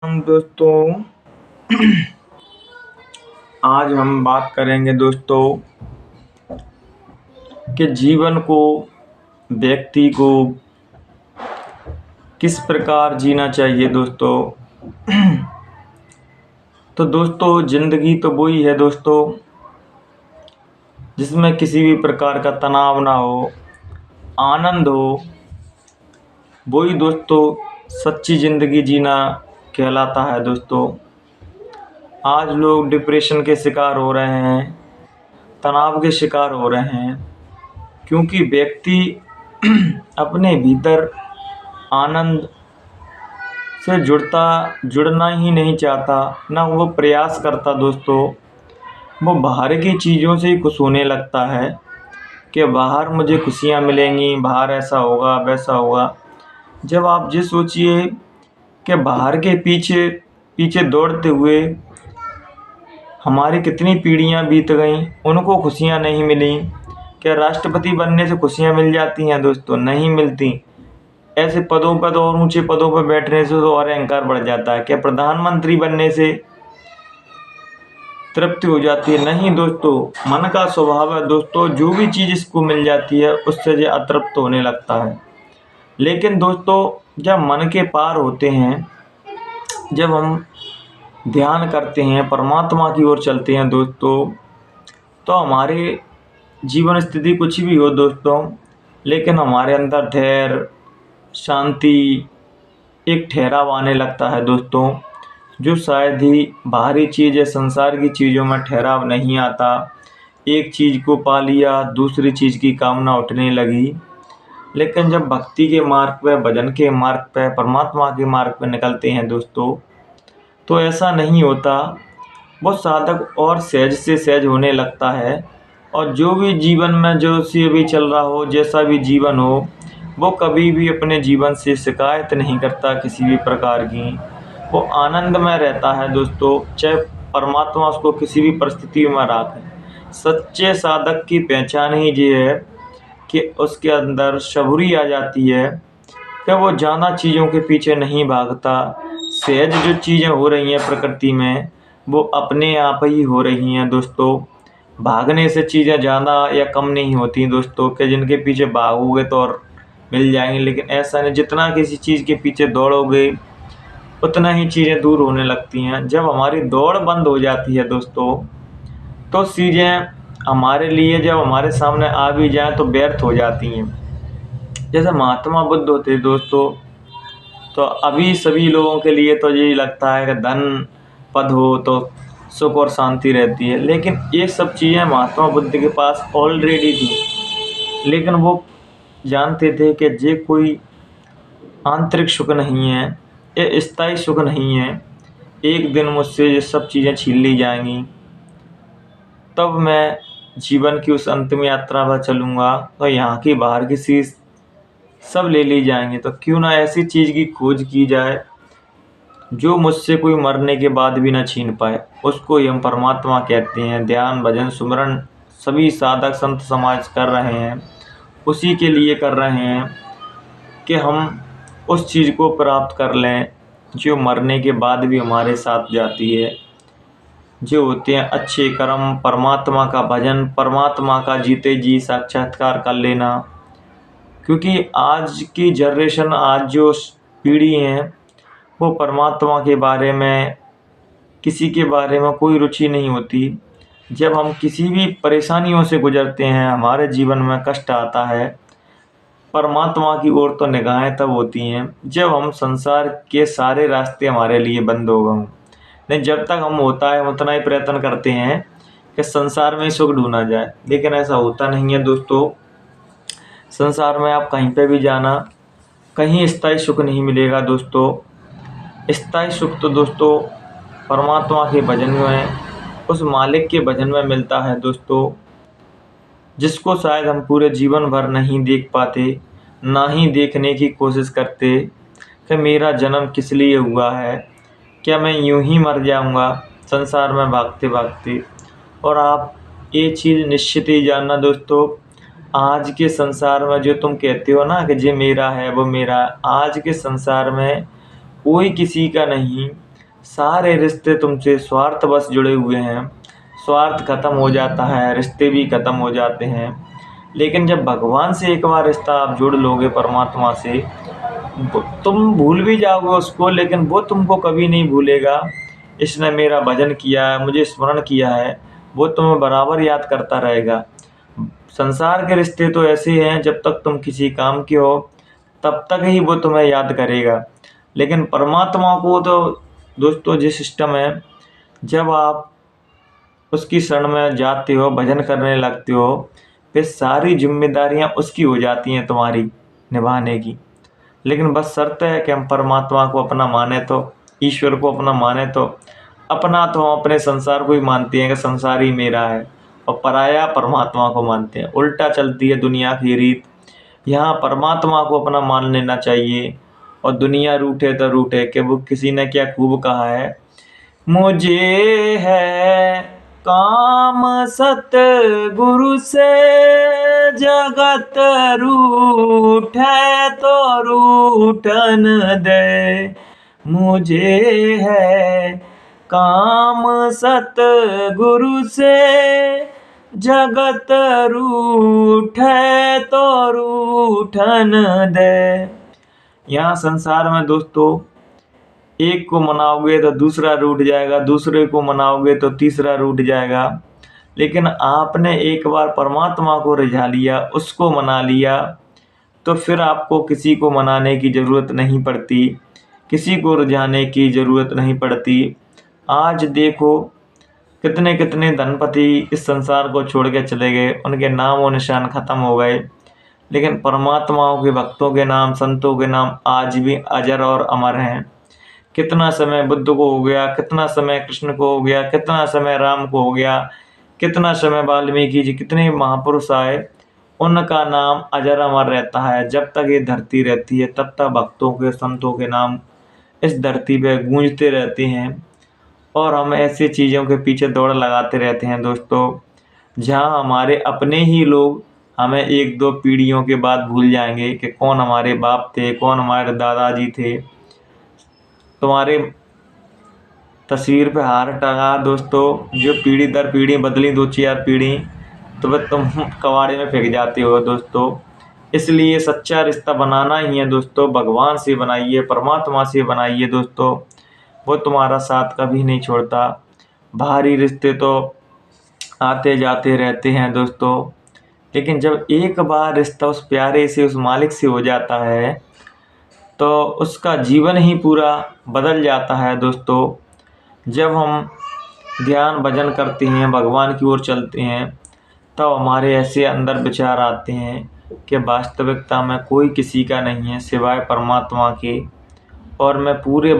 हम दोस्तों आज हम बात करेंगे दोस्तों कि जीवन को व्यक्ति को किस प्रकार जीना चाहिए दोस्तों। तो दोस्तों ज़िंदगी तो वही है दोस्तों जिसमें किसी भी प्रकार का तनाव ना हो, आनंद हो। वही दोस्तों सच्ची ज़िंदगी जीना कहलाता है दोस्तों। आज लोग डिप्रेशन के शिकार हो रहे हैं, तनाव के शिकार हो रहे हैं, क्योंकि व्यक्ति अपने भीतर आनंद से जुड़ना ही नहीं चाहता, ना वो प्रयास करता दोस्तों। वो बाहर की चीज़ों से ही खुश होने लगता है कि बाहर मुझे खुशियाँ मिलेंगी, बाहर ऐसा होगा वैसा होगा। जब आप ये सोचिए कि बाहर के पीछे पीछे दौड़ते हुए हमारी कितनी पीढ़ियां बीत गईं, उनको खुशियां नहीं मिली। क्या राष्ट्रपति बनने से खुशियां मिल जाती हैं दोस्तों? नहीं मिलती। ऐसे पदों पर और ऊंचे पदों पर बैठने से तो और अहंकार बढ़ जाता है। क्या प्रधानमंत्री बनने से तृप्ति हो जाती है? नहीं दोस्तों, मन का स्वभाव है दोस्तों, जो भी चीज़ इसको मिल जाती है उससे ये अतृप्त होने लगता है। लेकिन दोस्तों जब मन के पार होते हैं, जब हम ध्यान करते हैं, परमात्मा की ओर चलते हैं दोस्तों, तो हमारे जीवन स्थिति कुछ भी हो दोस्तों, लेकिन हमारे अंदर धैर्य, शांति, एक ठहराव आने लगता है दोस्तों, जो शायद ही बाहरी चीज़ या संसार की चीज़ों में ठहराव नहीं आता। एक चीज़ को पा लिया, दूसरी चीज़ की कामना उठने लगी। लेकिन जब भक्ति के मार्ग पे, भजन के मार्ग पे, परमात्मा के मार्ग पे निकलते हैं दोस्तों, तो ऐसा नहीं होता। वो साधक और सहज से सहज होने लगता है। और जो भी जीवन में जो सी भी चल रहा हो, जैसा भी जीवन हो, वो कभी भी अपने जीवन से शिकायत नहीं करता किसी भी प्रकार की। वो आनंद में रहता है दोस्तों, चाहे परमात्मा उसको किसी भी परिस्थिति में रखे। सच्चे साधक की पहचान ही ये है कि उसके अंदर शबूरी आ जाती है कि वो ज़्यादा चीज़ों के पीछे नहीं भागता। सहज जो चीज़ें हो रही हैं प्रकृति में, वो अपने आप ही हो रही हैं दोस्तों। भागने से चीज़ें ज़्यादा या कम नहीं होती दोस्तों, कि जिनके पीछे भागोगे तो और मिल जाएंगी, लेकिन ऐसा नहीं। जितना किसी चीज़ के पीछे दौड़ोगे उतना ही चीज़ें दूर होने लगती हैं। जब हमारी दौड़ बंद हो जाती है दोस्तों, तो चीज़ें हमारे लिए जब हमारे सामने आ भी जाएँ तो व्यर्थ हो जाती हैं। जैसे महात्मा बुद्ध होते दोस्तों, तो अभी सभी लोगों के लिए तो यही लगता है कि धन पद हो तो सुख और शांति रहती है, लेकिन ये सब चीज़ें महात्मा बुद्ध के पास ऑलरेडी थी। लेकिन वो जानते थे कि ये कोई आंतरिक सुख नहीं है, ये स्थायी सुख नहीं है। एक दिन मुझसे ये सब चीज़ें छीन ली जाएंगी, तब मैं जीवन की उस अंतिम यात्रा पर चलूँगा, तो यहाँ की बाहर की चीज़ सब ले ली जाएंगी। तो क्यों ना ऐसी चीज़ की खोज की जाए जो मुझसे कोई मरने के बाद भी ना छीन पाए। उसको ही हम परमात्मा कहते हैं। ध्यान, भजन, सुमिरन सभी साधक संत समाज कर रहे हैं, उसी के लिए कर रहे हैं कि हम उस चीज़ को प्राप्त कर लें जो मरने के बाद भी हमारे साथ जाती है। जो होते हैं अच्छे कर्म, परमात्मा का भजन, परमात्मा का जीते जी साक्षात्कार कर लेना। क्योंकि आज की जनरेशन, आज जो पीढ़ी है, वो परमात्मा के बारे में, किसी के बारे में कोई रुचि नहीं होती। जब हम किसी भी परेशानियों से गुजरते हैं, हमारे जीवन में कष्ट आता है, परमात्मा की ओर तो निगाहें तब होती हैं जब हम संसार के सारे रास्ते हमारे लिए बंद हो गए। नहीं, जब तक हम होता है उतना ही प्रयत्न करते हैं कि संसार में सुख ढूंढा जाए, लेकिन ऐसा होता नहीं है दोस्तों। संसार में आप कहीं पे भी जाना, कहीं स्थायी सुख नहीं मिलेगा दोस्तों। स्थायी सुख तो दोस्तों परमात्मा के भजन में, उस मालिक के भजन में मिलता है दोस्तों, जिसको शायद हम पूरे जीवन भर नहीं देख पाते, ना ही देखने की कोशिश करते कि मेरा जन्म किस लिए हुआ है, क्या मैं यूं ही मर जाऊंगा संसार में भागते भागते। और आप ये चीज़ निश्चित ही जानना दोस्तों, आज के संसार में जो तुम कहते हो ना कि ये मेरा है वो मेरा है, आज के संसार में कोई किसी का नहीं। सारे रिश्ते तुमसे स्वार्थवश जुड़े हुए हैं, स्वार्थ खत्म हो जाता है, रिश्ते भी खत्म हो जाते हैं। लेकिन जब भगवान से एक बार रिश्ता आप जुड़ लोगे, परमात्मा से, तुम भूल भी जाओगे उसको, लेकिन वो तुमको कभी नहीं भूलेगा। इसने मेरा भजन किया है, मुझे स्मरण किया है, वो तुम्हें बराबर याद करता रहेगा। संसार के रिश्ते तो ऐसे हैं, जब तक तुम किसी काम के हो तब तक ही वो तुम्हें याद करेगा। लेकिन परमात्मा को तो दोस्तों ये सिस्टम है, जब आप उसकी शरण में जाते हो, भजन करने लगते हो, फिर सारी जिम्मेदारियां उसकी हो जाती हैं तुम्हारी निभाने की। लेकिन बस शर्त है कि हम परमात्मा को अपना माने, तो ईश्वर को अपना माने। तो अपना तो हम अपने संसार को ही मानते हैं कि संसार ही मेरा है, और पराया परमात्मा को मानते हैं। उल्टा चलती है दुनिया की रीत। यहाँ परमात्मा को अपना मान लेना चाहिए, और दुनिया रूठे तो रूठे। कि वो किसी ने क्या खूब कहा है, मुझे है काम सतगुरु से, जगत रूठे तो रूठन दे। मुझे है काम सतगुरु से, जगत रूठे तो रूठन दे। यहाँ संसार में दोस्तों एक को मनाओगे तो दूसरा रूठ जाएगा, दूसरे को मनाओगे तो तीसरा रूठ जाएगा। लेकिन आपने एक बार परमात्मा को रिझा लिया, उसको मना लिया, तो फिर आपको किसी को मनाने की ज़रूरत नहीं पड़ती, किसी को रिझाने की ज़रूरत नहीं पड़ती। आज देखो कितने कितने धनपति इस संसार को छोड़ के चले गए, उनके नाम और निशान खत्म हो गए। लेकिन परमात्माओं के भक्तों के नाम, संतों के नाम आज भी अजर और अमर हैं। कितना समय बुद्ध को हो गया, कितना समय कृष्ण को हो गया, कितना समय राम को हो गया, कितना समय वाल्मीकि जी, कितने महापुरुष आए, उनका नाम अजर अमर रहता है। जब तक ये धरती रहती है तब तक भक्तों के, संतों के नाम इस धरती पे गूंजते रहते हैं। और हम ऐसी चीज़ों के पीछे दौड़ लगाते रहते हैं दोस्तों, जहाँ हमारे अपने ही लोग हमें एक दो पीढ़ियों के बाद भूल जाएंगे कि कौन हमारे बाप थे, कौन हमारे दादाजी थे। तुम्हारे तस्वीर पे हार टंगा दोस्तों, जो पीढ़ी दर पीढ़ी बदली, दो चार पीढ़ी, तो वह तुम कबाड़े में फेंक जाते हो दोस्तों। इसलिए सच्चा रिश्ता बनाना ही है दोस्तों, भगवान से बनाइए, परमात्मा से बनाइए दोस्तों, वो तुम्हारा साथ कभी नहीं छोड़ता। बाहरी रिश्ते तो आते जाते रहते हैं दोस्तों, लेकिन जब एक बार रिश्ता उस प्यारे से, उस मालिक से हो जाता है, तो उसका जीवन ही पूरा बदल जाता है दोस्तों। जब हम ध्यान भजन करते हैं, भगवान की ओर चलते हैं, तब हमारे ऐसे अंदर विचार आते हैं कि वास्तविकता में कोई किसी का नहीं है सिवाय परमात्मा के। और मैं पूरे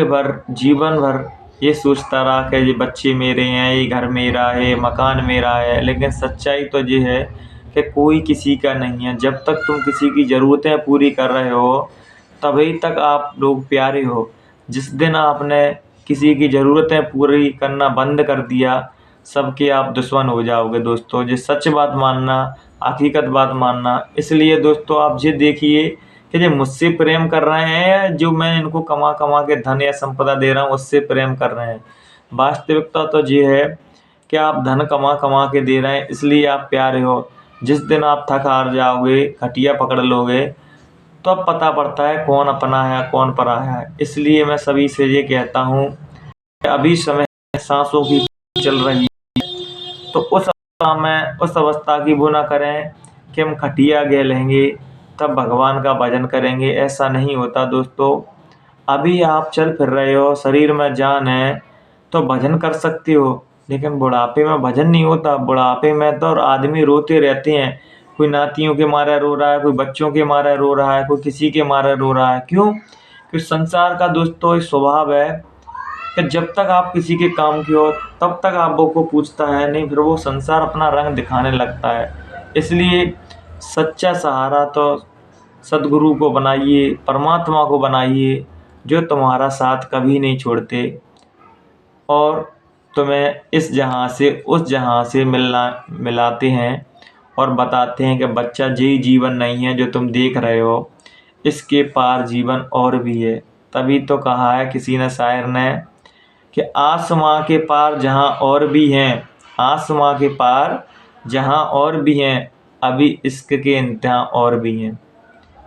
भर जीवन भर ये सोचता रहा कि ये बच्चे मेरे हैं, ये घर मेरा है, मकान मेरा है। लेकिन सच्चाई तो ये है कि कोई किसी का नहीं है। जब तक तुम किसी की ज़रूरतें पूरी कर रहे हो तभी तक आप लोग प्यारे हो। जिस दिन आपने किसी की ज़रूरतें पूरी करना बंद कर दिया, सबके आप दुश्मन हो जाओगे दोस्तों। ये सच बात मानना, हकीकत बात मानना। इसलिए दोस्तों आप ये देखिए कि जो मुझसे प्रेम कर रहे हैं, जो मैं इनको कमा कमा के धन या संपदा दे रहा हूँ, उससे प्रेम कर रहे हैं। वास्तविकता तो ये है कि आप धन कमा कमा के दे रहे हैं, इसलिए आप प्यारे हो। जिस दिन आप थक हार जाओगे, खटिया पकड़ लोगे, तो अब पता पड़ता है कौन अपना है कौन पराया है। इसलिए मैं सभी से ये कहता हूँ कि अभी समय सांसों की चल रही है, तो उस अवस्था की वो ना करें कि हम खटिया गए लेंगे तब भगवान का भजन करेंगे। ऐसा नहीं होता दोस्तों। अभी आप चल फिर रहे हो, शरीर में जान है, तो भजन कर सकते हो। लेकिन बुढ़ापे में भजन नहीं होता। बुढ़ापे में तो आदमी रोते रहते हैं, कोई नातियों के मारे रो रहा है, कोई बच्चों के मारे रो रहा है, कोई किसी के मारे रो रहा है। क्यों? क्योंकि संसार का दोस्तों एक स्वभाव है कि जब तक आप किसी के काम की हो तब तक आप वो को पूछता है नहीं, फिर वो संसार अपना रंग दिखाने लगता है। इसलिए सच्चा सहारा तो सद्गुरु को बनाइए, परमात्मा को बनाइए, जो तुम्हारा साथ कभी नहीं छोड़ते और तुम्हें इस जहाँ से उस जहाँ से मिलाते हैं और बताते हैं कि बच्चा यही जीवन नहीं है जो तुम देख रहे हो, इसके पार जीवन और भी है। तभी तो कहा है किसी ने शायर ने कि आसमां के पार जहाँ और भी हैं, आसमां के पार जहाँ और भी हैं, अभी इश्क के इम्तिहान और भी हैं।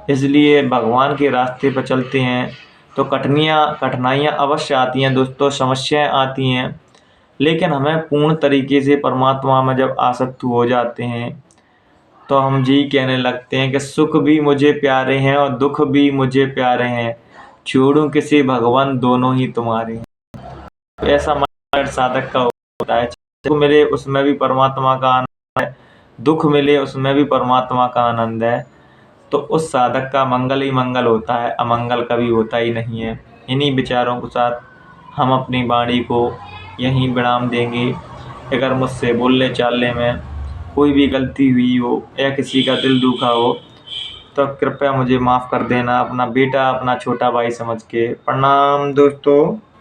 इसलिए भगवान के रास्ते पर चलते हैं तो कठिनाइयाँ अवश्य आती हैं दोस्तों, समस्याएं आती हैं, लेकिन हमें पूर्ण तरीके से परमात्मा में जब आसक्त हो जाते हैं तो हम जी कहने लगते हैं कि सुख भी मुझे प्यारे हैं और दुख भी मुझे प्यारे हैं, छोड़ूं किसी भगवान दोनों ही तुम्हारे हैं। तो ऐसा मन साधक का होता है, सुख मिले उसमें भी परमात्मा का आनंद है, दुख मिले उसमें भी परमात्मा का आनंद है। तो उस साधक का मंगल ही मंगल होता है, अमंगल कभी होता ही नहीं है। इन्हीं विचारों के साथ हम अपनी वाणी को यहीं विराम देंगे। अगर मुझसे बोलने चालने में कोई भी गलती हुई हो या किसी का दिल दुखा हो तो कृपया मुझे माफ़ कर देना, अपना बेटा अपना छोटा भाई समझ के। प्रणाम दोस्तों।